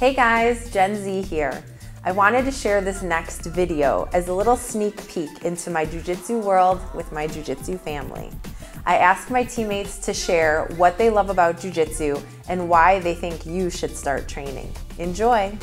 Hey guys, Gen Z here. I wanted to share this next video as a little sneak peek into my jiu-jitsu world with my jiu-jitsu family. I asked my teammates to share what they love about jiu-jitsu and why they think you should start training. Enjoy!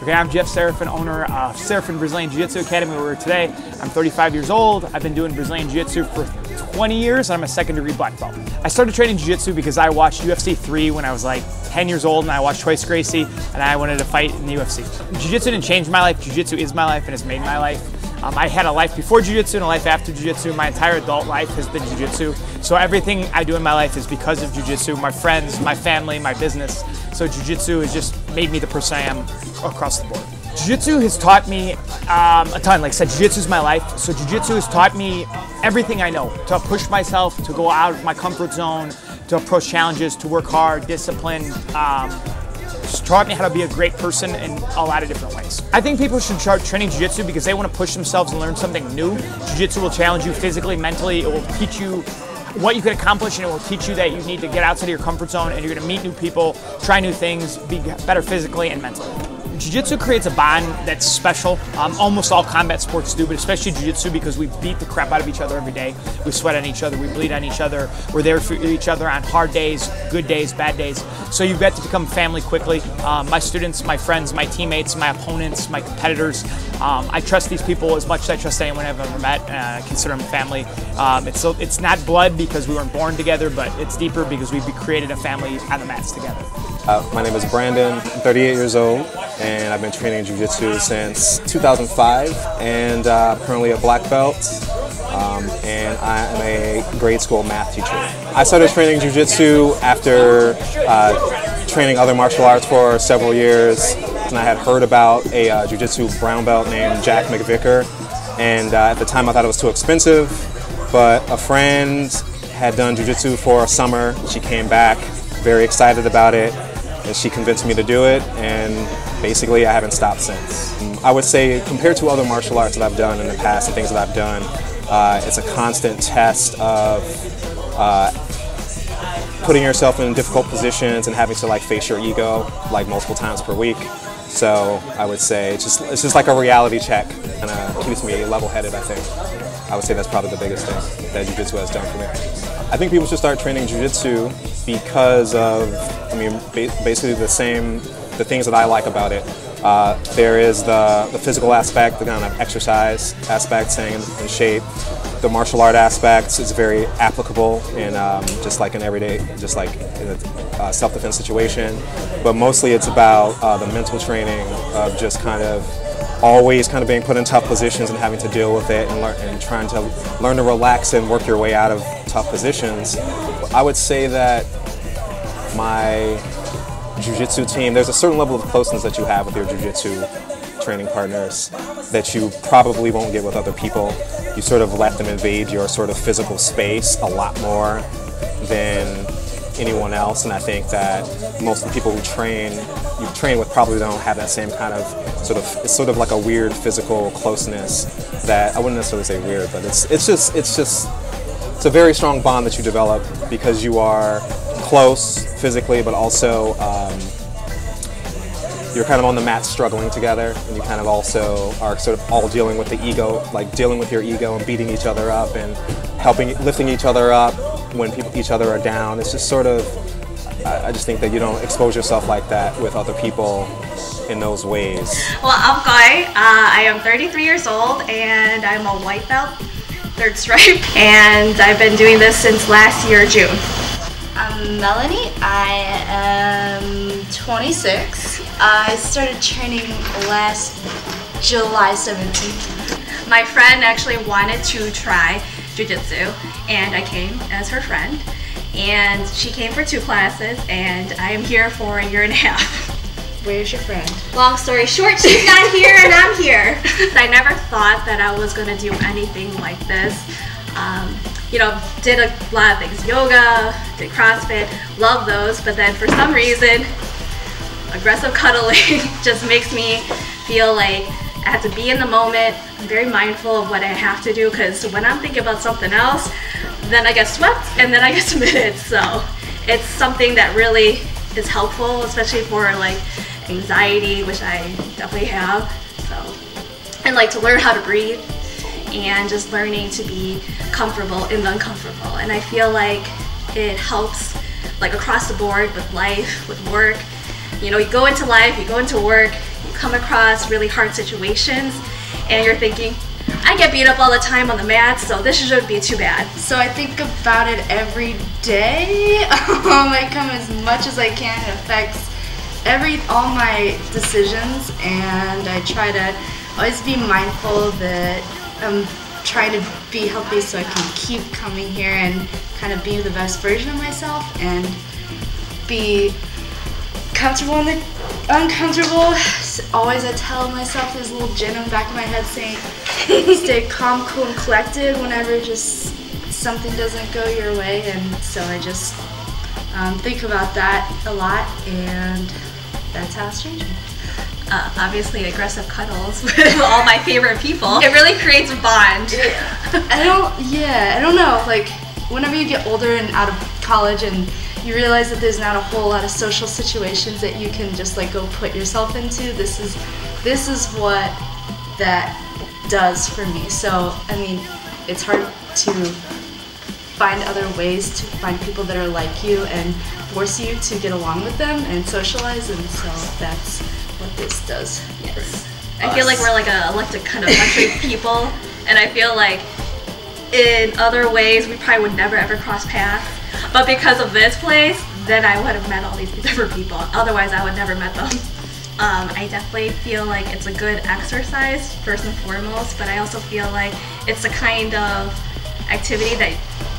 Okay, I'm Jeff Serafin, owner of Serafin Brazilian Jiu-Jitsu Academy, where we're today. I'm 35 years old. I've been doing Brazilian Jiu-Jitsu for 20 years, and I'm a second-degree black belt. I started training Jiu-Jitsu because I watched UFC 3 when I was like 10 years old, and I watched Royce Gracie, and I wanted to fight in the UFC. Jiu-Jitsu didn't change my life. Jiu-Jitsu is my life, and it's made my life. I had a life before Jiu-Jitsu and a life after Jiu-Jitsu. My entire adult life has been Jiu-Jitsu. So everything I do in my life is because of Jiu-Jitsu, my friends, my family, my business. So Jiu-Jitsu has just made me the person I am across the board. Jiu-Jitsu has taught me a ton. Like I said, Jiu-Jitsu is my life. So Jiu-Jitsu has taught me everything I know, to push myself, to go out of my comfort zone, to approach challenges, to work hard, discipline. It's taught me how to be a great person in a lot of different ways. I think people should start training Jiu-Jitsu because they want to push themselves and learn something new. Jiu-Jitsu will challenge you physically, mentally. It will teach you what you can accomplish, and it will teach you that you need to get outside of your comfort zone, and you're going to meet new people, try new things, be better physically and mentally. Jiu-Jitsu creates a bond that's special. Almost all combat sports do, but especially Jiu-Jitsu because we beat the crap out of each other every day. We sweat on each other, we bleed on each other. We're there for each other on hard days, good days, bad days. So you get to become family quickly. My students, my friends, my teammates, my opponents, my competitors. I trust these people as much as I trust anyone I've ever met. I consider them family. It's not blood because we weren't born together, but it's deeper because we've created a family on the mats together. My name is Brandon, I'm 38 years old, and I've been training Jiu-Jitsu since 2005, and currently a black belt, and I am a grade school math teacher. I started training Jiu-Jitsu after training other martial arts for several years, and I had heard about a Jiu-Jitsu brown belt named Jack McVicker, and at the time I thought it was too expensive, but a friend had done Jiu-Jitsu for a summer. She came back very excited about it, and she convinced me to do it, and basically I haven't stopped since. I would say compared to other martial arts that I've done in the past and things that I've done, it's a constant test of putting yourself in difficult positions and having to like face your ego like multiple times per week. So I would say it's just like a reality check, and keeps me level-headed, I think. I would say that's probably the biggest thing that Jiu-Jitsu has done for me. I think people should start training Jiu-Jitsu because of, basically the things that I like about it. There is the physical aspect, the kind of exercise aspect, staying in shape. The martial art aspect is very applicable in just like an everyday, just like in a self-defense situation. But mostly it's about the mental training of just kind of always kind of being put in tough positions and having to deal with it, and trying to learn to relax and work your way out of tough positions. I would say that my Jiu-Jitsu team, there's a certain level of closeness that you have with your Jiu-Jitsu training partners that you probably won't get with other people. You sort of let them invade your sort of physical space a lot more than anyone else, and I think that most of the people who you train with probably don't have that same kind of it's sort of like a weird physical closeness that I wouldn't necessarily say weird, but it's a very strong bond that you develop because you are close physically, but also you're kind of on the mat struggling together, and you kind of also are sort of all dealing with the ego, like dealing with your ego and beating each other up and lifting each other up when each other are down. It's just sort of, I just think that you don't expose yourself like that with other people in those ways. Well, I'm Guy. I am 33 years old, and I'm a white belt, 3rd stripe, and I've been doing this since last year, June. I'm Melanie. I am 26. I started training last July 17th. My friend actually wanted to try Jiu-Jitsu, and I came as her friend, and she came for 2 classes, and I am here for a year and a half. Where's your friend? Long story short, she's not here and I'm here. I never thought that I was going to do anything like this. You know, did a lot of things, yoga, did CrossFit, love those, but then for some reason, aggressive cuddling just makes me feel like I have to be in the moment. I'm very mindful of what I have to do, because when I'm thinking about something else, then I get swept and then I get submitted. So it's something that really is helpful, especially for like anxiety, which I definitely have. So, and like to learn how to breathe and just learning to be comfortable in the uncomfortable. And I feel like it helps like across the board with life, with work. You know, you go into life, you go into work, you come across really hard situations and you're thinking, I get beat up all the time on the mat, so this shouldn't be too bad. So I think about it every day. I come as much as I can. It affects all my decisions, and I try to always be mindful that I'm trying to be healthy so I can keep coming here and kind of be the best version of myself and be comfortable in the uncomfortable. Always I tell myself, there's a little gin in the back of my head saying, stay calm, cool, and collected whenever just something doesn't go your way. And so I just think about that a lot, and that's how it's changed me. Obviously aggressive cuddles with all my favorite people. It really creates a bond. I don't know, like whenever you get older and out of college and you realize that there's not a whole lot of social situations that you can just like go put yourself into, this is what that does for me. So I mean, it's hard to find other ways to find people that are like you and force you to get along with them and socialize, and so that's what this does. Yes. I feel like we're like a electric people, and I feel like in other ways we probably would never ever cross paths, but because of this place, then I would have met all these different people. Otherwise I would never met them. I definitely feel like it's a good exercise first and foremost, but I also feel like it's a kind of activity that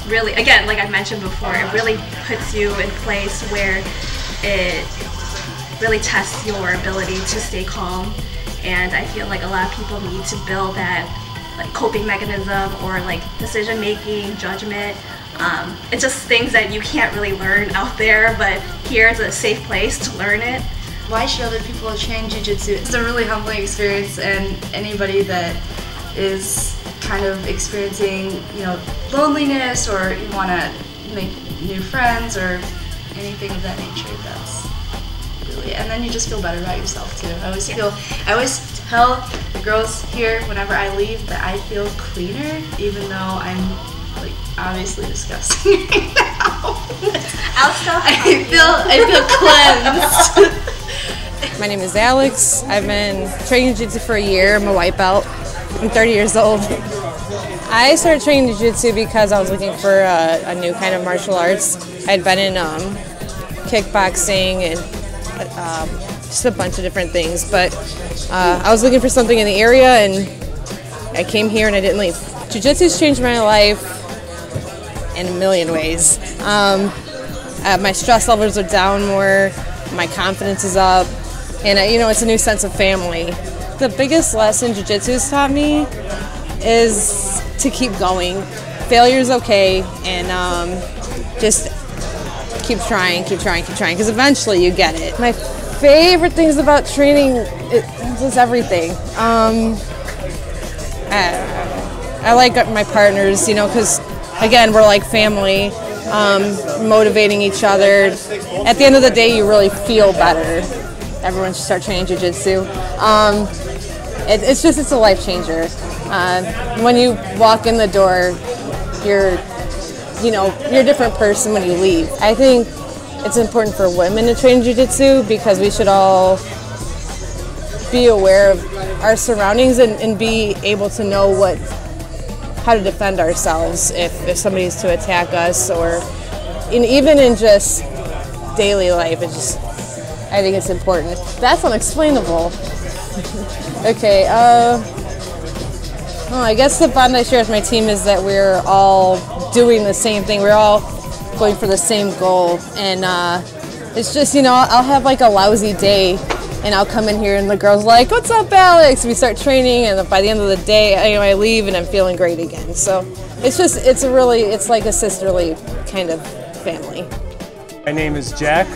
really, again, like I mentioned before, it really puts you in place where it really tests your ability to stay calm. And I feel like a lot of people need to build that like coping mechanism or like decision making, judgment. It's just things that you can't really learn out there, but here is a safe place to learn it. Why should other people train Jiu Jitsu? It's a really humbling experience, and anybody that is kind of experiencing, you know, loneliness, or you want to make new friends or anything of that nature, that's really, and then you just feel better about yourself too. I always tell the girls here whenever I leave that I feel cleaner, even though I'm like obviously disgusting right now. I feel cleansed. My name is Alex. I've been training Jiu-Jitsu for a year. I'm a white belt. I'm 30 years old. I started training Jiu-Jitsu because I was looking for a new kind of martial arts. I'd been in kickboxing and just a bunch of different things, but I was looking for something in the area, and I came here and I didn't leave. Jiu-Jitsu's changed my life in a million ways. My stress levels are down more, my confidence is up, and you know, it's a new sense of family. The biggest lesson Jiu-Jitsu has taught me is to keep going. Failure's okay, and just keep trying, because eventually you get it. My favorite things about training is everything. I like my partners, you know, because again, we're like family, motivating each other. At the end of the day, you really feel better. Everyone should start training Jiu-Jitsu. It's a life changer. When you walk in the door, you're a different person when you leave. I think it's important for women to train Jiu-Jitsu because we should all be aware of our surroundings and be able to know how to defend ourselves if somebody's to attack us, or even in just daily life. I think it's important. That's unexplainable. Okay, I guess the bond I share with my team is that we're all doing the same thing. We're all going for the same goal, and it's just, you know, I'll have like a lousy day, and I'll come in here and the girl's like, "What's up, Alex?" We start training, and by the end of the day, I leave and I'm feeling great again. So It's like a sisterly kind of family. My name is Jack.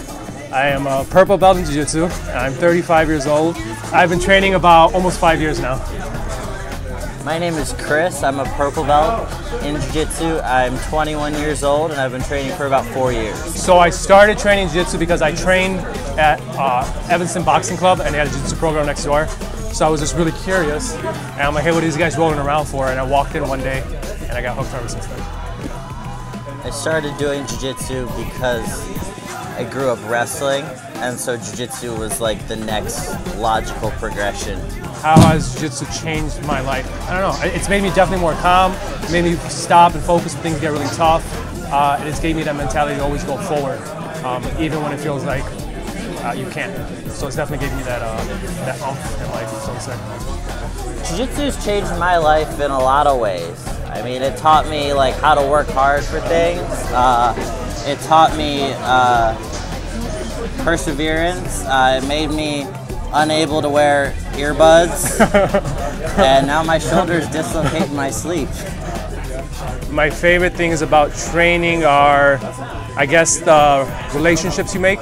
I am a purple belt in Jiu Jitsu. I'm 35 years old. I've been training about almost 5 years now. My name is Chris. I'm a purple belt in Jiu Jitsu. I'm 21 years old and I've been training for about 4 years. So I started training Jiu Jitsu because I trained at Evanston Boxing Club and they had a Jiu Jitsu program next door. So I was just really curious and I'm like, hey, what are these guys rolling around for? And I walked in one day and I got hooked ever since then. I started doing Jiu Jitsu because I grew up wrestling, and so Jiu Jitsu was like the next logical progression. How has Jiu Jitsu changed my life? I don't know. It's made me definitely more calm. It made me stop and focus when things get really tough. And it's gave me that mentality to always go forward, even when it feels like you can't. So it's definitely gave me that oomph in life, so to say. Jiu Jitsu's changed my life in a lot of ways. I mean, it taught me like how to work hard for things. It taught me perseverance. It made me unable to wear earbuds, and now my shoulders dislocate in my sleep. My favorite things about training are, I guess, the relationships you make,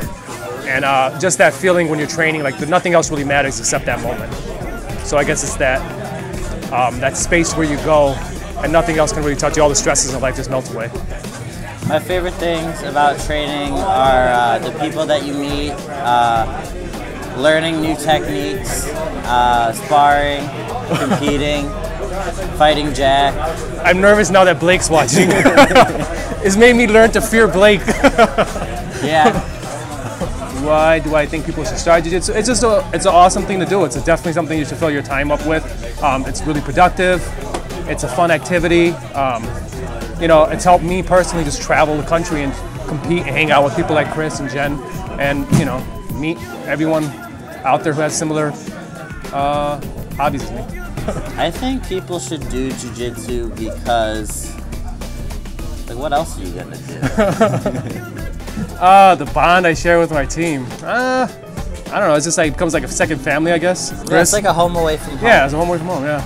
and just that feeling when you're training, like nothing else really matters except that moment. So I guess it's that space where you go, and nothing else can really touch you. All the stresses of life just melt away. My favorite things about training are the people that you meet, learning new techniques, sparring, competing, fighting Jack. I'm nervous now that Blake's watching. It's made me learn to fear Blake. Yeah. Why do I think people should start Jiu Jitsu? It's just it's an awesome thing to do. It's definitely something you should fill your time up with. It's really productive. It's a fun activity. You know, it's helped me personally just travel the country and compete and hang out with people like Chris and Jen, and you know, meet everyone out there who has similar hobbies as me. I think people should do Jiu Jitsu because, like, what else are you gonna do? The bond I share with my team. I don't know. It's just like it becomes like a second family, I guess. Yeah, it's like a home away from home. Yeah, it's a home away from home. Yeah.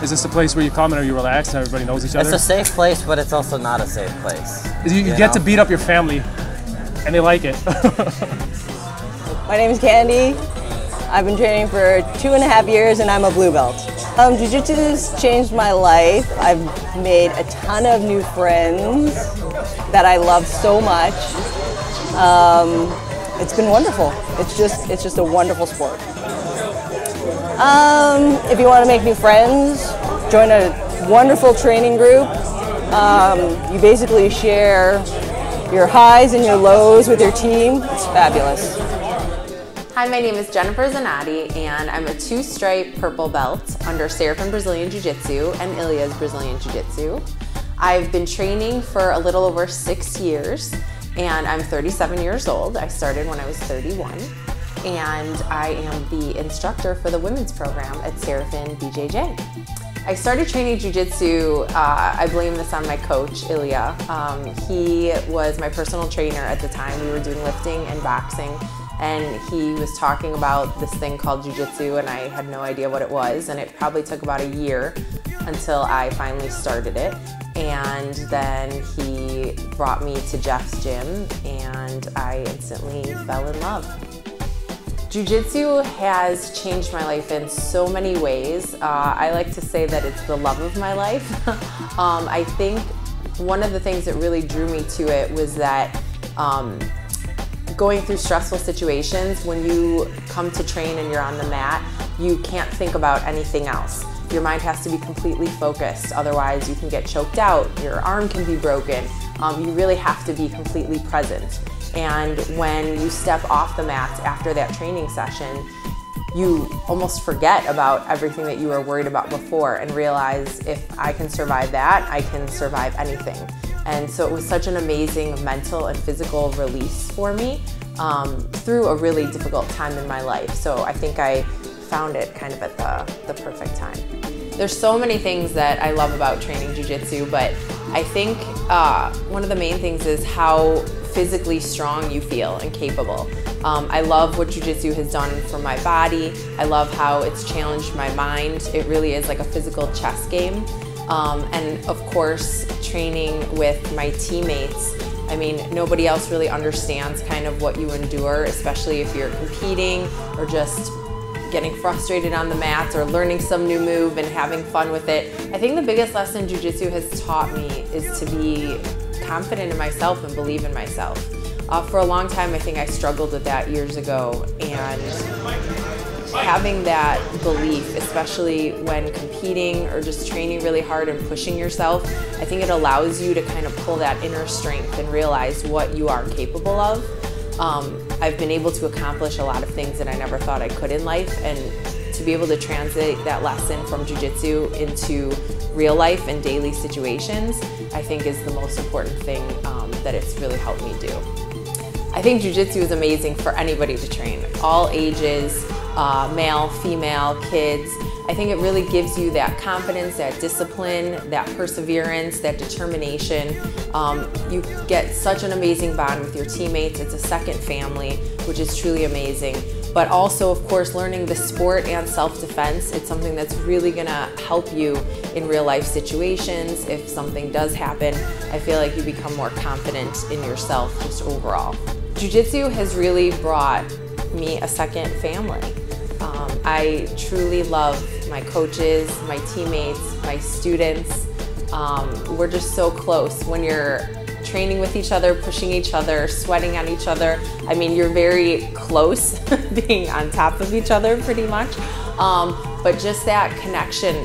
It's just a place where you come and you relax and everybody knows each other. It's a safe place, but it's also not a safe place. You get to beat up your family, and they like it. My name is Candy. I've been training for 2.5 years, and I'm a blue belt. Jiu-Jitsu's changed my life. I've made a ton of new friends that I love so much. It's been wonderful. It's just a wonderful sport. If you want to make new friends, join a wonderful training group. You basically share your highs and your lows with your team. It's fabulous. Hi, my name is Jennifer Zanotti, and I'm a 2-stripe purple belt under Serafin Brazilian Jiu-Jitsu and Ilya's Brazilian Jiu-Jitsu. I've been training for a little over 6 years, and I'm 37 years old. I started when I was 31. And I am the instructor for the women's program at Serafin BJJ. I started training Jiu-Jitsu, I blame this on my coach, Ilya. He was my personal trainer at the time. We were doing lifting and boxing, and he was talking about this thing called Jiu-Jitsu, and I had no idea what it was, and it probably took about a year until I finally started it. And then he brought me to Jeff's gym, and I instantly fell in love. Jiu-Jitsu has changed my life in so many ways. I like to say that it's the love of my life. I think one of the things that really drew me to it was that going through stressful situations, when you come to train and you're on the mat, you can't think about anything else. Your mind has to be completely focused, otherwise you can get choked out, your arm can be broken. You really have to be completely present. And when you step off the mats after that training session, you almost forget about everything that you were worried about before and realize, if I can survive that, I can survive anything. And so it was such an amazing mental and physical release for me through a really difficult time in my life. So I think I found it kind of at the perfect time. There's so many things that I love about training Jiu-Jitsu, but I think one of the main things is how physically strong you feel and capable. I love what Jiu-Jitsu has done for my body. I love how it's challenged my mind. It really is like a physical chess game. And of course, training with my teammates. I mean, nobody else really understands kind of what you endure, especially if you're competing or just getting frustrated on the mats or learning some new move and having fun with it. I think the biggest lesson Jiu Jitsu has taught me is to be confident in myself and believe in myself. For a long time, I think I struggled with that years ago, and having that belief, especially when competing or just training really hard and pushing yourself, I think it allows you to kind of pull that inner strength and realize what you are capable of. I've been able to accomplish a lot of things that I never thought I could in life, and to be able to translate that lesson from Jiu Jitsu into real life and daily situations, I think is the most important thing that it's really helped me do. I think Jiu Jitsu is amazing for anybody to train, all ages, male, female, kids. I think it really gives you that confidence, that discipline, that perseverance, that determination. You get such an amazing bond with your teammates. It's a second family, which is truly amazing. But also, of course, learning the sport and self-defense. It's something that's really gonna help you in real life situations. If something does happen, I feel like you become more confident in yourself just overall. Jiu-Jitsu has really brought me a second family. I truly love my coaches, my teammates, my students. We're just so close. When you're training with each other, pushing each other, sweating on each other, I mean, you're very close, being on top of each other pretty much. But just that connection,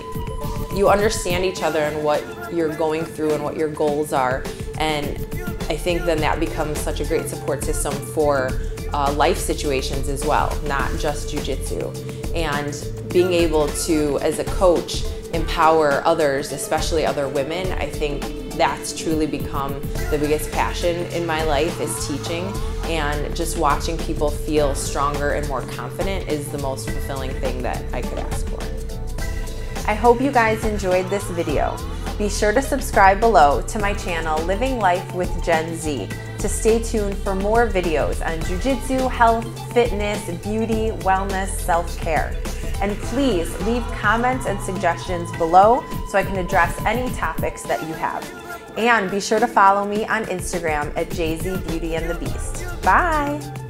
you understand each other and what you're going through and what your goals are. And I think then that becomes such a great support system for life situations as well, not just Jiu-Jitsu. And being able to, as a coach, empower others, especially other women, I think that's truly become the biggest passion in my life, is teaching. And just watching people feel stronger and more confident is the most fulfilling thing that I could ask for. I hope you guys enjoyed this video. Be sure to subscribe below to my channel, Living Life with Gen Z, to stay tuned for more videos on Jiu-Jitsu, health, fitness, beauty, wellness, self-care. And please leave comments and suggestions below so I can address any topics that you have. And be sure to follow me on Instagram at JZBeautyandTheBeast. Bye!